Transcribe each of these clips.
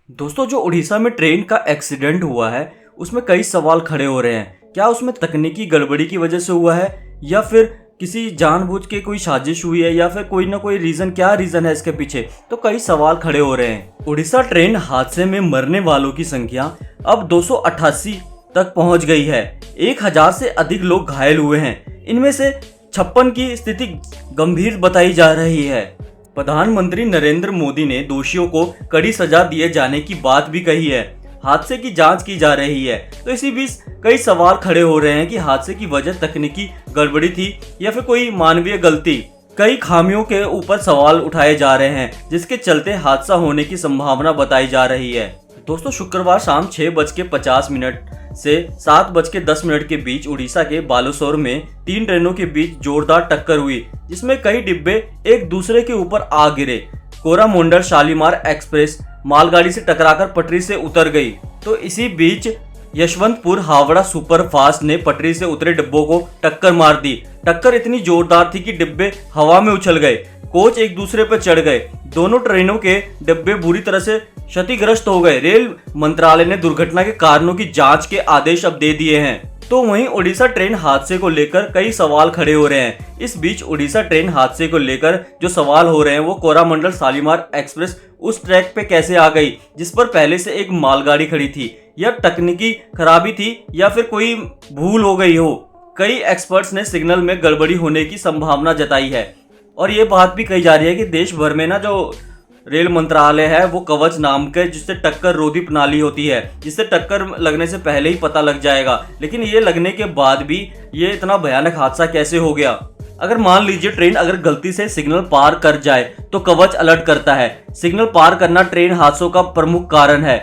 दोस्तों, जो उड़ीसा में ट्रेन का एक्सीडेंट हुआ है उसमें कई सवाल खड़े हो रहे हैं। क्या उसमें तकनीकी गड़बड़ी की वजह से हुआ है या फिर किसी जानबूझ के कोई साजिश हुई है या फिर कोई ना कोई रीज़न, क्या रीज़न है इसके पीछे, तो कई सवाल खड़े हो रहे हैं। उड़ीसा ट्रेन हादसे में मरने वालों की संख्या अब 288 तक पहुंच गई है। 1000 से अधिक लोग घायल हुए हैं। इनमें से 56 की स्थिति गंभीर बताई जा रही है। प्रधानमंत्री नरेंद्र मोदी ने दोषियों को कड़ी सजा दिए जाने की बात भी कही है। हादसे की जांच की जा रही है। तो इसी बीच कई सवाल खड़े हो रहे हैं कि हादसे की वजह तकनीकी गड़बड़ी थी या फिर कोई मानवीय गलती। कई खामियों के ऊपर सवाल उठाए जा रहे हैं जिसके चलते हादसा होने की संभावना बताई जा रही है। दोस्तों, शुक्रवार शाम 6:50 से 7:10 के बीच उड़ीसा के बालेश्वर में 3 ट्रेनों के बीच जोरदार टक्कर हुई जिसमें कई डिब्बे एक दूसरे के ऊपर आ गिरे। कोरामंडल शालीमार एक्सप्रेस मालगाड़ी से टकराकर पटरी से उतर गई। तो इसी बीच यशवंतपुर हावड़ा सुपरफास्ट ने पटरी से उतरे डिब्बों को टक्कर मार दी। टक्कर इतनी जोरदार थी कि डिब्बे हवा में उछल गए, कोच एक दूसरे पर चढ़ गए। दोनों ट्रेनों के डिब्बे बुरी तरह से क्षतिग्रस्त हो गए। रेल मंत्रालय ने दुर्घटना के कारणों की जांच के आदेश अब दे दिए हैं। तो वहीं उड़ीसा ट्रेन हादसे को लेकर कई सवाल खड़े हो रहे हैं। इस बीच उड़ीसा ट्रेन हादसे को लेकर जो सवाल हो रहे हैं वो कोरामंडल शालीमार एक्सप्रेस उस ट्रैक पे कैसे आ गई जिस पर पहले से एक मालगाड़ी खड़ी थी, या तकनीकी खराबी थी या फिर कोई भूल हो गई हो। कई एक्सपर्ट्स ने सिग्नल में गड़बड़ी होने की संभावना जताई है और ये बात भी कही जा रही है कि देश भर में ना जो रेल मंत्रालय है वो कवच नाम के जिससे टक्कर रोधी प्रणाली होती है, जिससे टक्कर लगने से पहले ही पता लग जाएगा। लेकिन ये लगने के बाद भी ये इतना भयानक हादसा कैसे हो गया। अगर मान लीजिए ट्रेन अगर गलती से सिग्नल पार कर जाए तो कवच अलर्ट करता है। सिग्नल पार करना ट्रेन हादसों का प्रमुख कारण है।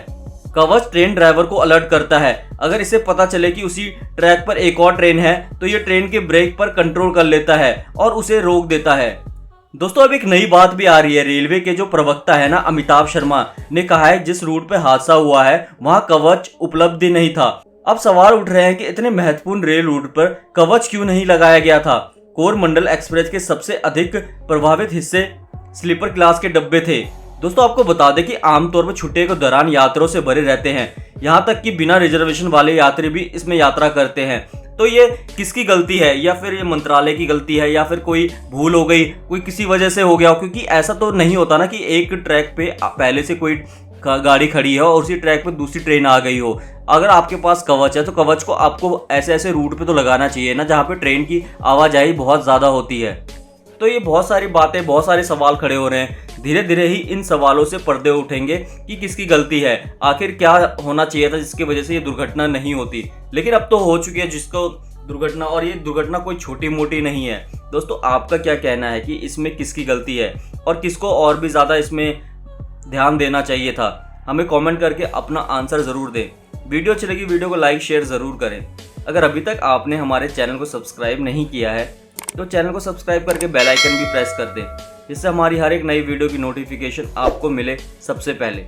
कवच ट्रेन ड्राइवर को अलर्ट करता है। अगर इसे पता चले कि उसी ट्रैक पर एक और ट्रेन है तो ये ट्रेन के ब्रेक पर कंट्रोल कर लेता है और उसे रोक देता है। दोस्तों, अब एक नई बात भी आ रही है। रेलवे के जो प्रवक्ता है ना, अमिताभ शर्मा ने कहा है जिस रूट पे हादसा हुआ है वहां कवच उपलब्ध ही नहीं था। अब सवाल उठ रहे हैं कि इतने महत्वपूर्ण रेल रूट पर कवच क्यों नहीं लगाया गया था। कोरमंडल एक्सप्रेस के सबसे अधिक प्रभावित हिस्से स्लीपर क्लास के डब्बे थे। दोस्तों, आपको बता दें कि आमतौर पर छुट्टियों के दौरान यात्रियों से भरे रहते हैं। यहाँ तक कि बिना रिजर्वेशन वाले यात्री भी इसमें यात्रा करते हैं। तो ये किसकी गलती है, या फिर ये मंत्रालय की गलती है, या फिर कोई भूल हो गई, कोई किसी वजह से हो गया हो? क्योंकि ऐसा तो नहीं होता ना कि एक ट्रैक पे पहले से कोई गाड़ी खड़ी है और उसी ट्रैक पे दूसरी ट्रेन आ गई हो। अगर आपके पास कवच है तो कवच को आपको ऐसे ऐसे रूट पे तो लगाना चाहिए ना जहाँ पे ट्रेन की आवाजाही बहुत ज़्यादा होती है। तो ये बहुत सारी बातें, बहुत सारे सवाल खड़े हो रहे हैं। धीरे धीरे ही इन सवालों से पर्दे उठेंगे कि किसकी गलती है, आखिर क्या होना चाहिए था जिसकी वजह से ये दुर्घटना नहीं होती। लेकिन अब तो हो चुकी है जिसको दुर्घटना, और ये दुर्घटना कोई छोटी मोटी नहीं है। दोस्तों, आपका क्या कहना है कि इसमें किसकी गलती है और किसको और भी ज़्यादा इसमें ध्यान देना चाहिए था? हमें कमेंट करके अपना आंसर ज़रूर दें। वीडियो अच्छी लगी वीडियो को लाइक शेयर ज़रूर करें। अगर अभी तक आपने हमारे चैनल को सब्सक्राइब नहीं किया है तो चैनल को सब्सक्राइब करके बेल आइकन भी प्रेस कर दें, जिससे हमारी हर एक नई वीडियो की नोटिफिकेशन आपको मिले सबसे पहले।